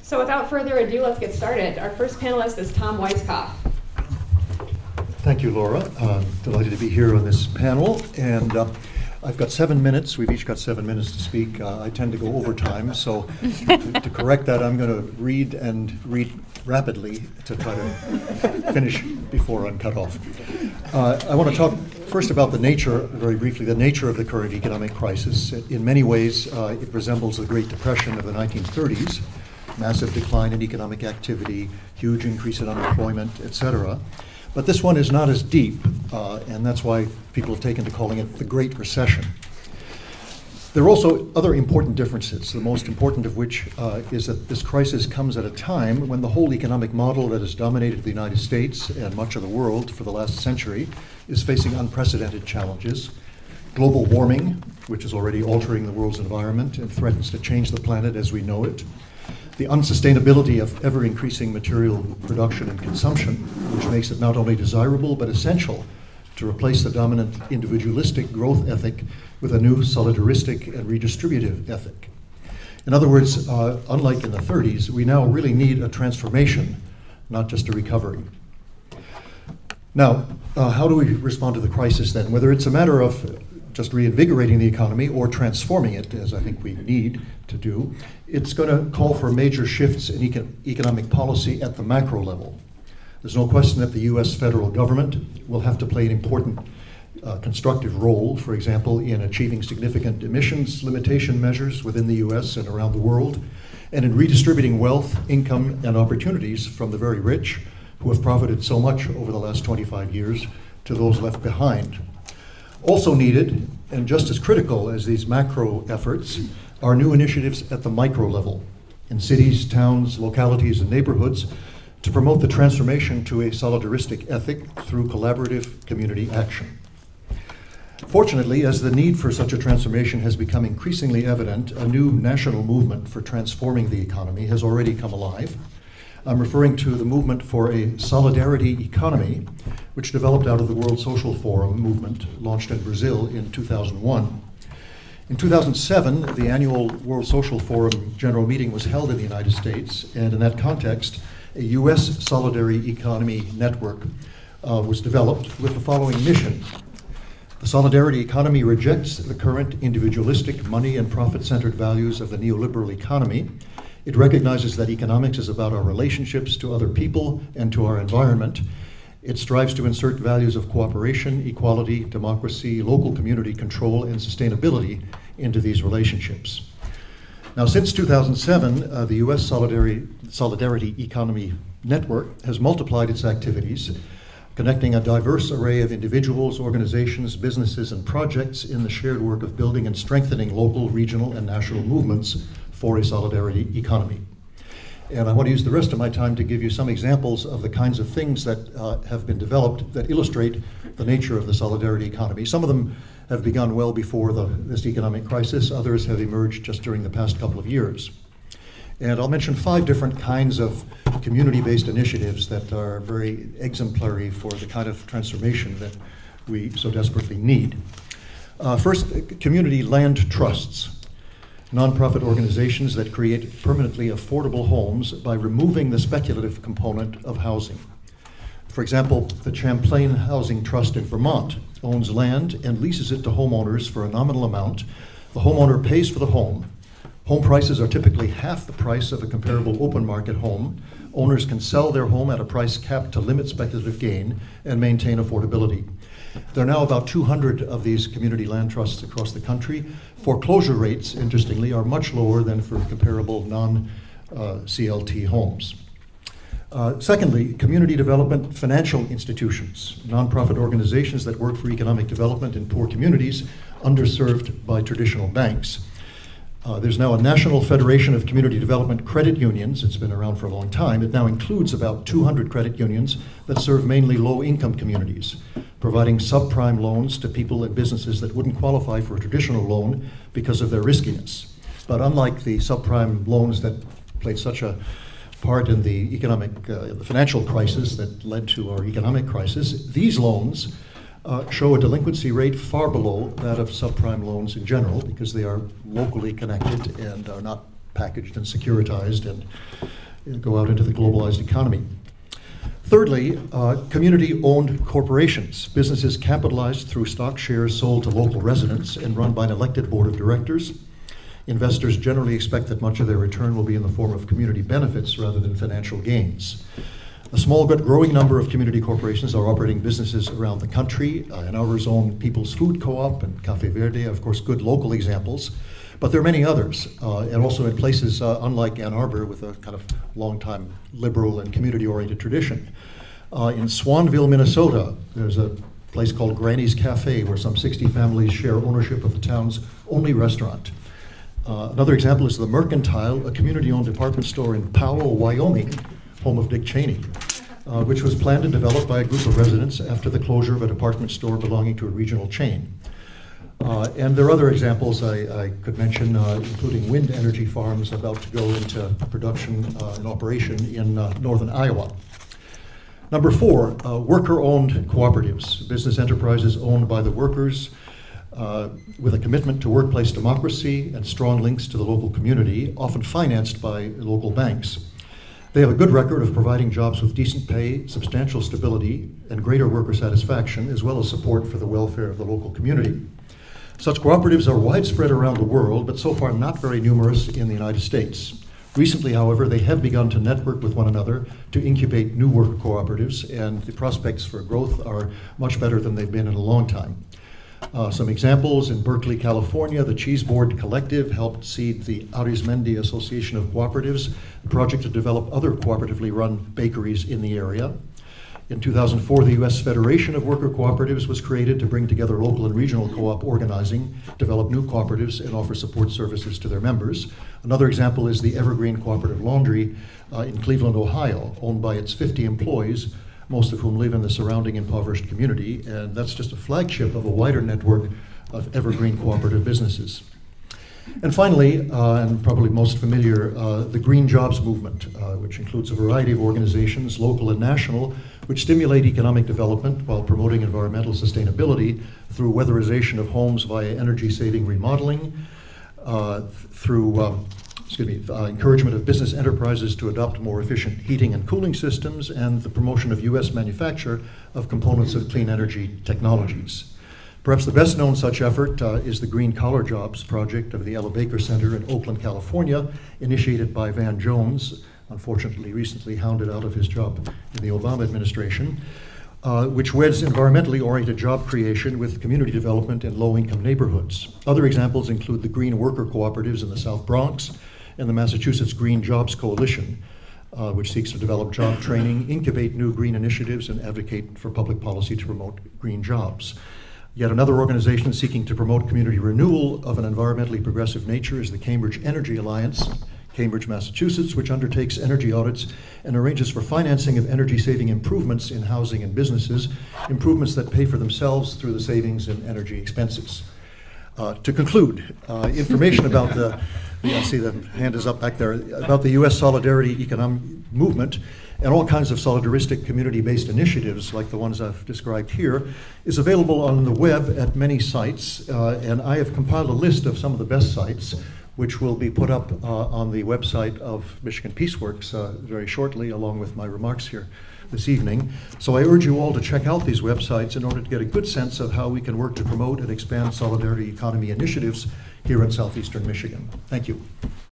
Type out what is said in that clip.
So without further ado, let's get started. Our first panelist is Tom Weisskopf. Thank you, Laura. Delighted to be here on this panel. And I've got 7 minutes. We've each got 7 minutes to speak. I tend to go over time, so to correct that, I'm going to read rapidly to try to finish before I'm cut off. I want to talk first about the nature, very briefly, the nature of the current economic crisis. In many ways, it resembles the Great Depression of the 1930s, massive decline in economic activity, huge increase in unemployment, etc. But this one is not as deep, and that's why people have taken to calling it the Great Recession. There are also other important differences, the most important of which is that this crisis comes at a time when the whole economic model that has dominated the United States and much of the world for the last century is facing unprecedented challenges. Global warming, which is already altering the world's environment and threatens to change the planet as we know it. The unsustainability of ever-increasing material production and consumption, which makes it not only desirable but essential to replace the dominant individualistic growth ethic with a new solidaristic and redistributive ethic. In other words, unlike in the 30s, we now really need a transformation, not just a recovery. Now, how do we respond to the crisis then? Whether it's a matter of just reinvigorating the economy or transforming it, as I think we need to do, it's going to call for major shifts in economic policy at the macro level. There's no question that the US federal government will have to play an important constructive role, for example, in achieving significant emissions limitation measures within the US and around the world, and in redistributing wealth, income, and opportunities from the very rich, who have profited so much over the last 25 years, to those left behind. Also needed, and just as critical as these macro efforts, are new initiatives at the micro level, in cities, towns, localities, and neighborhoods, to promote the transformation to a solidaristic ethic through collaborative community action. Fortunately, as the need for such a transformation has become increasingly evident, a new national movement for transforming the economy has already come alive. I'm referring to the movement for a solidarity economy, which developed out of the World Social Forum movement launched in Brazil in 2001. In 2007, the annual World Social Forum General Meeting was held in the United States, and in that context, a US solidarity economy network was developed with the following mission. The solidarity economy rejects the current individualistic, money and profit-centered values of the neoliberal economy. It recognizes that economics is about our relationships to other people and to our environment. It strives to insert values of cooperation, equality, democracy, local community control, and sustainability into these relationships. Now, since 2007, the US Solidarity Economy Network has multiplied its activities, connecting a diverse array of individuals, organizations, businesses, and projects in the shared work of building and strengthening local, regional, and national movements for a solidarity economy. And I want to use the rest of my time to give you some examples of the kinds of things that have been developed that illustrate the nature of the solidarity economy. Some of them have begun well before this economic crisis. Others have emerged just during the past couple of years. And I'll mention 5 different kinds of community-based initiatives that are very exemplary for the kind of transformation that we so desperately need. First, community land trusts. Nonprofit organizations that create permanently affordable homes by removing the speculative component of housing. For example, the Champlain Housing Trust in Vermont owns land and leases it to homeowners for a nominal amount. The homeowner pays for the home. Home prices are typically half the price of a comparable open market home. Owners can sell their home at a price capped to limit speculative gain and maintain affordability. There are now about 200 of these community land trusts across the country. Foreclosure rates, interestingly, are much lower than for comparable non-CLT homes. Secondly, community development financial institutions, nonprofit organizations that work for economic development in poor communities underserved by traditional banks. There's now a National Federation of Community Development Credit Unions. It's been around for a long time. It now includes about 200 credit unions that serve mainly low-income communities, providing subprime loans to people and businesses that wouldn't qualify for a traditional loan because of their riskiness. But unlike the subprime loans that played such a part in the the financial crisis that led to our economic crisis, these loans show a delinquency rate far below that of subprime loans in general because they are locally connected and are not packaged and securitized and go out into the globalized economy. Thirdly, community-owned corporations, businesses capitalized through stock shares sold to local residents and run by an elected board of directors. Investors generally expect that much of their return will be in the form of community benefits rather than financial gains. A small but growing number of community corporations are operating businesses around the country. In our own People's Food Co-op and Cafe Verde, of course, good local examples. But there are many others, and also in places unlike Ann Arbor with a kind of long-time liberal and community-oriented tradition. In Swanville, Minnesota, there's a place called Granny's Cafe where some 60 families share ownership of the town's only restaurant. Another example is the Mercantile, a community-owned department store in Powell, Wyoming, home of Dick Cheney, which was planned and developed by a group of residents after the closure of a department store belonging to a regional chain. And there are other examples I could mention, including wind energy farms about to go into production and operation in northern Iowa. Number 4, worker-owned cooperatives, business enterprises owned by the workers with a commitment to workplace democracy and strong links to the local community, often financed by local banks. They have a good record of providing jobs with decent pay, substantial stability, and greater worker satisfaction, as well as support for the welfare of the local community. Such cooperatives are widespread around the world, but so far not very numerous in the United States. Recently, however, they have begun to network with one another to incubate new worker cooperatives, and the prospects for growth are much better than they've been in a long time. Some examples: in Berkeley, California, the Cheese Board Collective helped seed the Arizmendi Association of Cooperatives, a project to develop other cooperatively run bakeries in the area. In 2004, the U.S. Federation of Worker Cooperatives was created to bring together local and regional co-op organizing, develop new cooperatives, and offer support services to their members. Another example is the Evergreen Cooperative Laundry in Cleveland, Ohio, owned by its 50 employees, most of whom live in the surrounding impoverished community, and that's just a flagship of a wider network of evergreen cooperative businesses. And finally, and probably most familiar, the Green Jobs Movement, which includes a variety of organizations, local and national, which stimulate economic development while promoting environmental sustainability through weatherization of homes via energy-saving remodeling, through encouragement of business enterprises to adopt more efficient heating and cooling systems, and the promotion of U.S. manufacture of components of clean energy technologies. Perhaps the best known such effort is the Green Collar Jobs project of the Ella Baker Center in Oakland, California, initiated by Van Jones, unfortunately recently hounded out of his job in the Obama administration, which weds environmentally oriented job creation with community development in low-income neighborhoods. Other examples include the Green Worker Cooperatives in the South Bronx and the Massachusetts Green Jobs Coalition, which seeks to develop job training, incubate new green initiatives, and advocate for public policy to promote green jobs. Yet another organization seeking to promote community renewal of an environmentally progressive nature is the Cambridge Energy Alliance, Cambridge, Massachusetts, which undertakes energy audits and arranges for financing of energy-saving improvements in housing and businesses, improvements that pay for themselves through the savings in energy expenses. To conclude, information about I see the hand is up back there, about the U.S. Solidarity Economic Movement and all kinds of solidaristic community-based initiatives like the ones I've described here is available on the web at many sites, and I have compiled a list of some of the best sites which will be put up on the website of Michigan Peaceworks very shortly, along with my remarks here this evening. So I urge you all to check out these websites in order to get a good sense of how we can work to promote and expand solidarity economy initiatives here in southeastern Michigan. Thank you.